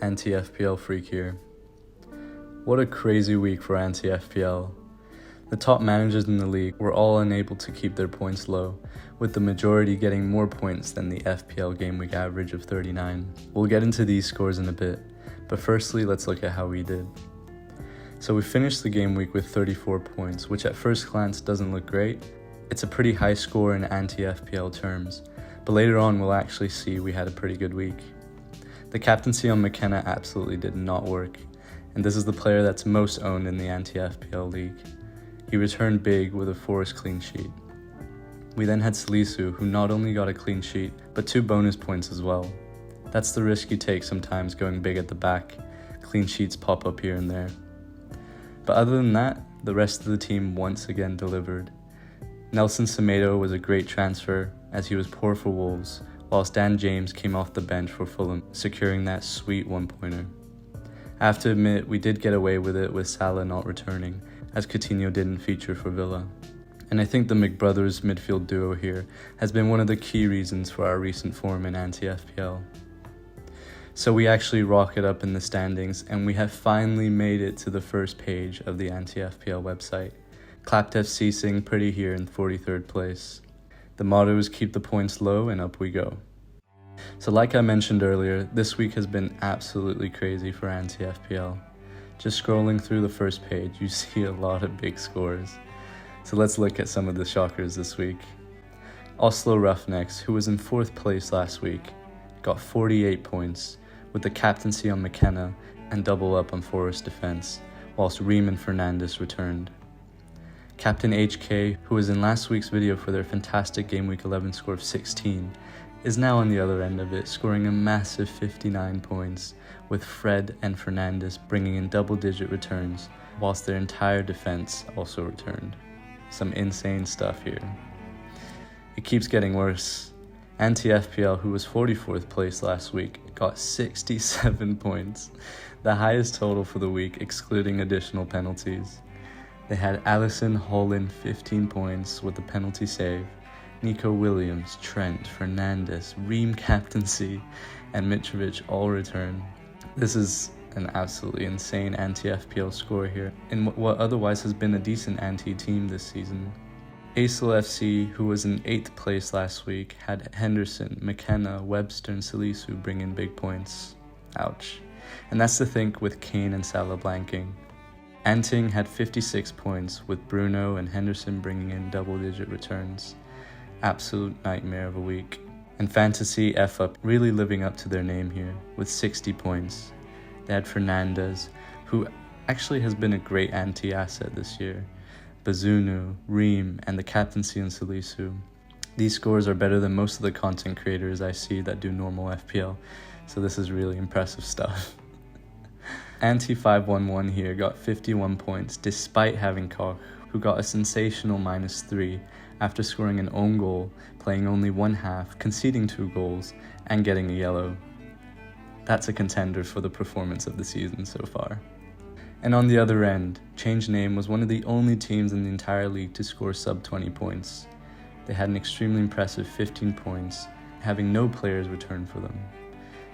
Anti-FPL freak here. What a crazy week for anti-FPL. The top managers in the league were all unable to keep their points low, with the majority getting more points than the FPL game week average of 39. We'll get into these scores in a bit, but firstly let's look at how we did. So we finished the game week with 34 points, which at first glance doesn't look great. It's a pretty high score in anti-FPL terms, but later on we'll actually see we had a pretty good week. The captaincy on McKenna absolutely did not work, and this is the player that's most owned in the anti-FPL league. He returned big with a forced clean sheet. We then had Salisu, who not only got a clean sheet, but 2 bonus points as well. That's the risk you take sometimes going big at the back. Clean sheets pop up here and there. But other than that, the rest of the team once again delivered. Nelson Semedo was a great transfer, as he was poor for Wolves, whilst Dan James came off the bench for Fulham, securing that sweet 1-pointer. I have to admit, we did get away with it with Salah not returning, as Coutinho didn't feature for Villa. And I think the McBrothers midfield duo here has been one of the key reasons for our recent form in anti-FPL. So we actually rocket up in the standings, and we have finally made it to the first page of the anti-FPL website. Clapped FC sitting pretty here in 43rd place. The motto is keep the points low and up we go. So like I mentioned earlier, this week has been absolutely crazy for anti-FPL. Just scrolling through the first page, you see a lot of big scores. So let's look at some of the shockers this week. Oslo Roughnecks, who was in 4th place last week, got 48 points, with the captaincy on McKenna and double up on Forest defense, whilst Ream and Fernandes returned. Captain HK, who was in last week's video for their fantastic Game Week 11 score of 16, is now on the other end of it, scoring a massive 59 points, with Fred and Fernandes bringing in double-digit returns, whilst their entire defense also returned. Some insane stuff here. It keeps getting worse. Anti-FPL, who was 44th place last week, got 67 points, the highest total for the week, excluding additional penalties. They had Alisson haul in 15 points with a penalty save, Nico Williams, Trent, Fernandes, Ream captaincy, and Mitrovic all return. This is an absolutely insane anti-FPL score here, in what otherwise has been a decent anti-team this season. Aisel FC, who was in 8th place last week, had Henderson, McKenna, Webster, and Salisu bring in big points. Ouch. And that's the thing with Kane and Salah blanking. Anting had 56 points, with Bruno and Henderson bringing in double-digit returns. Absolute nightmare of a week. And Fantasy F-Up really living up to their name here, with 60 points. They had Fernandes, who actually has been a great anti-asset this year, Bazunu, Ream, and the captaincy in Salisu. These scores are better than most of the content creators I see that do normal FPL, so this is really impressive stuff. Anti-511 here got 51 points despite having Koch, who got a sensational -3 after scoring an own goal, playing only one half, conceding 2 goals, and getting a yellow. That's a contender for the performance of the season so far. And on the other end, Change Name was one of the only teams in the entire league to score sub 20 points. They had an extremely impressive 15 points, having no players return for them.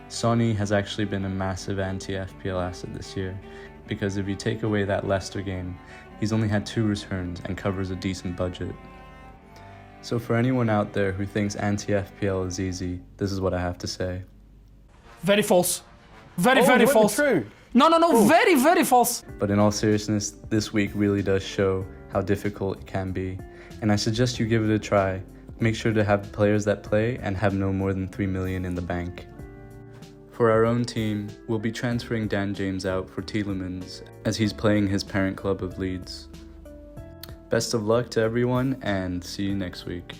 Sonny has actually been a massive anti-FPL asset this year, because if you take away that Leicester game, he's only had 2 returns and covers a decent budget. So for anyone out there who thinks anti-FPL is easy, this is what I have to say. Very false. Very false. True. No, very false. But in all seriousness, this week really does show how difficult it can be, and I suggest you give it a try. Make sure to have players that play and have no more than 3 million in the bank. For our own team, we'll be transferring Dan James out for Tielemans, as he's playing his parent club of Leeds. Best of luck to everyone, and see you next week.